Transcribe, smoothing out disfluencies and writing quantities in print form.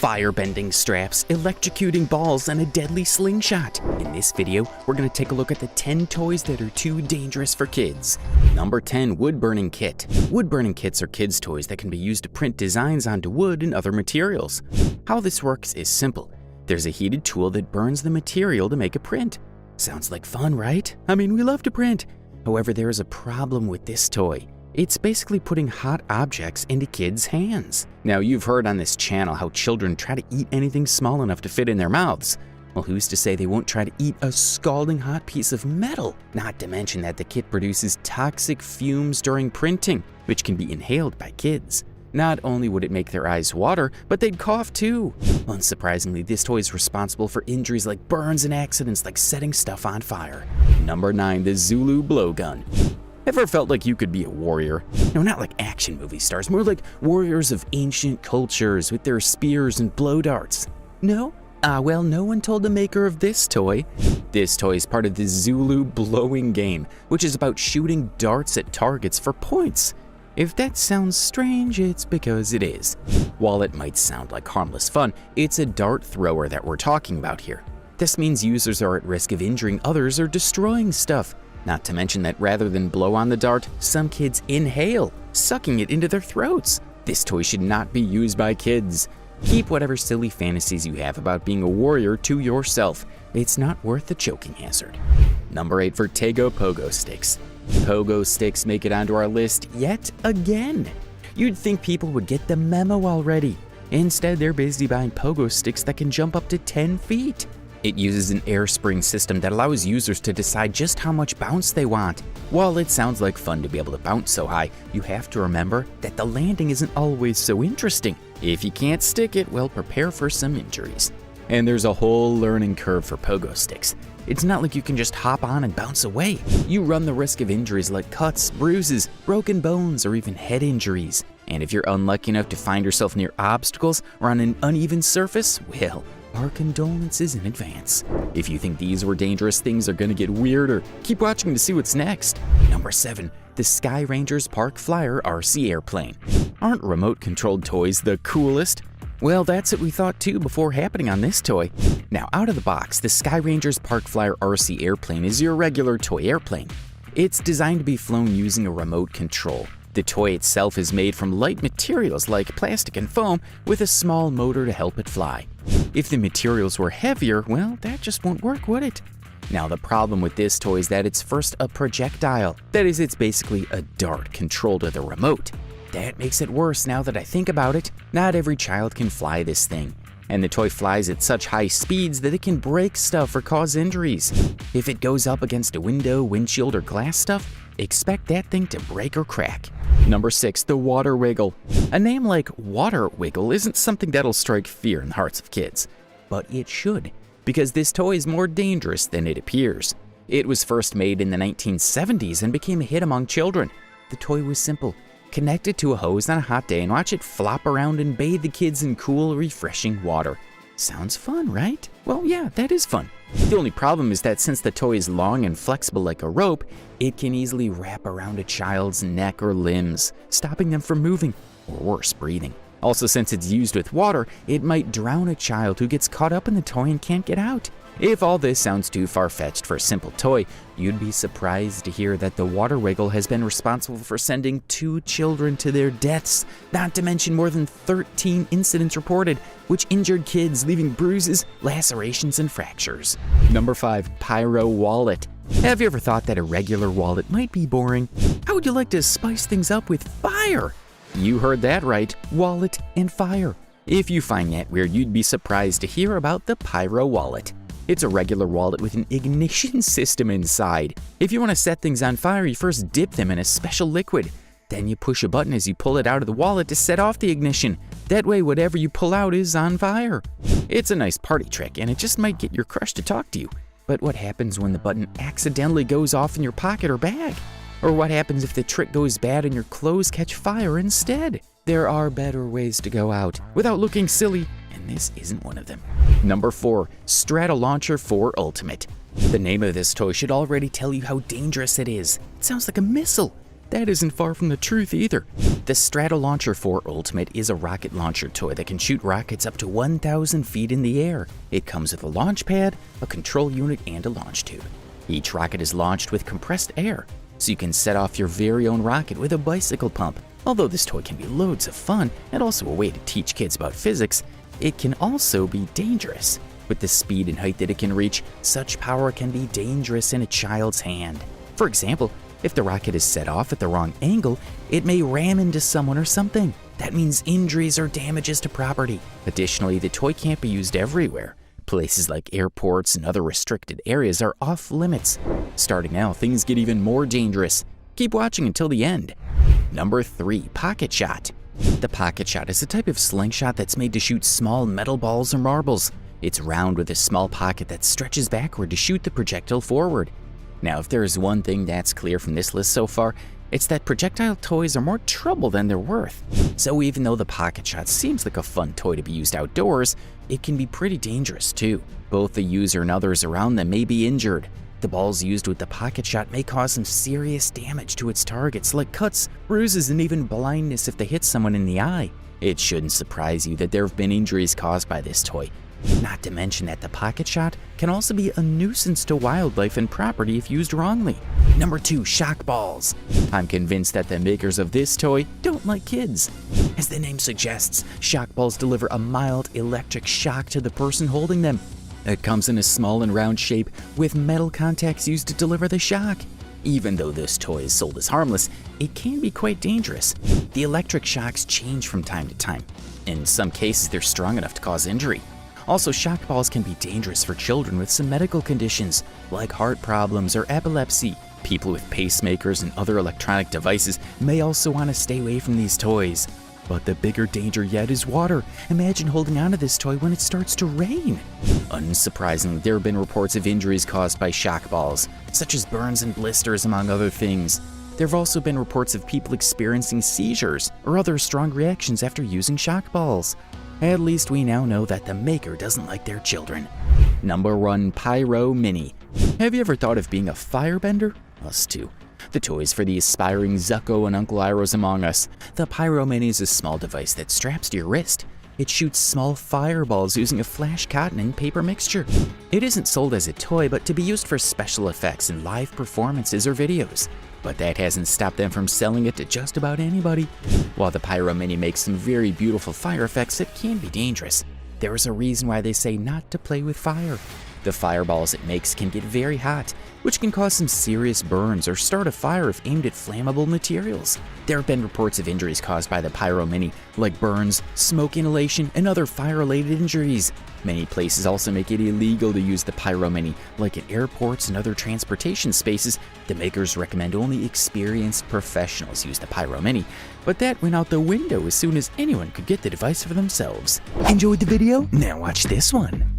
fire-bending straps, electrocuting balls, and a deadly slingshot. In this video, we're going to take a look at the 10 toys that are too dangerous for kids. Number 10, wood-burning kit. Wood-burning kits are kids' toys that can be used to print designs onto wood and other materials. How this works is simple. There's a heated tool that burns the material to make a print. Sounds like fun, right? I mean, we love to print. However, there is a problem with this toy. It's basically putting hot objects into kids' hands. Now, you've heard on this channel how children try to eat anything small enough to fit in their mouths. Well, who's to say they won't try to eat a scalding hot piece of metal? Not to mention that the kit produces toxic fumes during printing, which can be inhaled by kids. Not only would it make their eyes water, but they'd cough too. Unsurprisingly, this toy is responsible for injuries like burns and accidents like setting stuff on fire. Number 9, the Zulu blowgun. Ever felt like you could be a warrior? No, not like action movie stars, more like warriors of ancient cultures with their spears and blow darts. No? Well, no one told the maker of this toy. This toy is part of the Zulu blowing game, which is about shooting darts at targets for points. If that sounds strange, it's because it is. While it might sound like harmless fun, it's a dart thrower that we're talking about here. This means users are at risk of injuring others or destroying stuff. Not to mention that rather than blow on the dart, some kids inhale, sucking it into their throats. This toy should not be used by kids. Keep whatever silly fantasies you have about being a warrior to yourself. It's not worth the choking hazard. Number 8, Vertego pogo sticks. Pogo sticks make it onto our list yet again. You'd think people would get the memo already. Instead, they're busy buying pogo sticks that can jump up to 10 feet. It uses an air spring system that allows users to decide just how much bounce they want. While it sounds like fun to be able to bounce so high, you have to remember that the landing isn't always so interesting. If you can't stick it, well, prepare for some injuries. And there's a whole learning curve for pogo sticks. It's not like you can just hop on and bounce away. You run the risk of injuries like cuts, bruises, broken bones, or even head injuries. And if you're unlucky enough to find yourself near obstacles or on an uneven surface, well, our condolences in advance. If you think these were dangerous, things are gonna get weirder. Keep watching to see what's next. Number 7, the Sky Ranger's Park Flyer RC Airplane. Aren't remote-controlled toys the coolest? Well, that's what we thought too before happening on this toy. Now, out of the box, the Sky Ranger's Park Flyer RC Airplane is your regular toy airplane. It's designed to be flown using a remote control. The toy itself is made from light materials like plastic and foam with a small motor to help it fly. If the materials were heavier, well, that just won't work, would it? Now, the problem with this toy is that it's first a projectile. That is, it's basically a dart controlled with a remote. That makes it worse now that I think about it. Not every child can fly this thing. And the toy flies at such high speeds that it can break stuff or cause injuries. If it goes up against a window, windshield, or glass stuff, expect that thing to break or crack. Number 6, the Water Wiggle. A name like Water Wiggle isn't something that'll strike fear in the hearts of kids. But it should, because this toy is more dangerous than it appears. It was first made in the 1970s and became a hit among children. The toy was simple. Connect it to a hose on a hot day and watch it flop around and bathe the kids in cool, refreshing water. Sounds fun, right? Well, yeah, that is fun. The only problem is that since the toy is long and flexible like a rope, it can easily wrap around a child's neck or limbs, stopping them from moving, or worse, breathing. Also, since it's used with water, it might drown a child who gets caught up in the toy and can't get out. If all this sounds too far-fetched for a simple toy, you'd be surprised to hear that the Water Wiggle has been responsible for sending 2 children to their deaths, not to mention more than 13 incidents reported, which injured kids, leaving bruises, lacerations, and fractures. Number 5, Pyro Wallet. Have you ever thought that a regular wallet might be boring? How would you like to spice things up with fire? You heard that right, wallet and fire. If you find that weird, you'd be surprised to hear about the Pyro Wallet. It's a regular wallet with an ignition system inside. If you want to set things on fire, you first dip them in a special liquid. Then you push a button as you pull it out of the wallet to set off the ignition. That way, whatever you pull out is on fire. It's a nice party trick, and it just might get your crush to talk to you. But what happens when the button accidentally goes off in your pocket or bag? Or what happens if the trick goes bad and your clothes catch fire instead? There are better ways to go out without looking silly, and this isn't one of them. Number 4, Stratolauncher 4 Ultimate. The name of this toy should already tell you how dangerous it is. It sounds like a missile. that isn't far from the truth either. The Stratolauncher 4 Ultimate is a rocket launcher toy that can shoot rockets up to 1,000 feet in the air. It comes with a launch pad, a control unit, and a launch tube. Each rocket is launched with compressed air, so you can set off your very own rocket with a bicycle pump. Although this toy can be loads of fun and also a way to teach kids about physics, it can also be dangerous. With the speed and height that it can reach, such power can be dangerous in a child's hand. For example, if the rocket is set off at the wrong angle, it may ram into someone or something. That means injuries or damages to property. Additionally, the toy can't be used everywhere. Places like airports and other restricted areas are off limits. Starting now, things get even more dangerous. Keep watching until the end. Number 3. Pocket Shot. The pocket shot is a type of slingshot that's made to shoot small metal balls or marbles. It's round with a small pocket that stretches backward to shoot the projectile forward. Now, if there is one thing that's clear from this list so far, it's that projectile toys are more trouble than they're worth. So even though the pocket shot seems like a fun toy to be used outdoors, it can be pretty dangerous too. Both the user and others around them may be injured. The balls used with the pocket shot may cause some serious damage to its targets, like cuts, bruises, and even blindness if they hit someone in the eye. It shouldn't surprise you that there have been injuries caused by this toy. Not to mention that the pocket shot can also be a nuisance to wildlife and property if used wrongly. Number 2. Shock balls. I'm convinced that the makers of this toy don't like kids. As the name suggests, shock balls deliver a mild electric shock to the person holding them. It comes in a small and round shape with metal contacts used to deliver the shock. Even though this toy is sold as harmless, it can be quite dangerous. The electric shocks change from time to time. In some cases, they're strong enough to cause injury. Also, shock balls can be dangerous for children with some medical conditions, like heart problems or epilepsy. People with pacemakers and other electronic devices may also want to stay away from these toys. But the bigger danger yet is water. Imagine holding onto this toy when it starts to rain. Unsurprisingly, there have been reports of injuries caused by shock balls, such as burns and blisters, among other things. There have also been reports of people experiencing seizures or other strong reactions after using shock balls. At least we now know that the maker doesn't like their children. Number 1. Pyro Mini. Have you ever thought of being a firebender? Us too. The toys for the aspiring Zucko and Uncle Irohs among us. The Pyro Mini is a small device that straps to your wrist. It shoots small fireballs using a flash cotton and paper mixture. It isn't sold as a toy, but to be used for special effects in live performances or videos. But that hasn't stopped them from selling it to just about anybody. While the Pyro Mini makes some very beautiful fire effects, it can be dangerous. There is a reason why they say not to play with fire. The fireballs it makes can get very hot, which can cause some serious burns or start a fire if aimed at flammable materials. There have been reports of injuries caused by the Pyro Mini, like burns, smoke inhalation, and other fire-related injuries. Many places also make it illegal to use the Pyro Mini, like at airports and other transportation spaces. The makers recommend only experienced professionals use the Pyro Mini, but that went out the window as soon as anyone could get the device for themselves. Enjoyed the video? Now watch this one.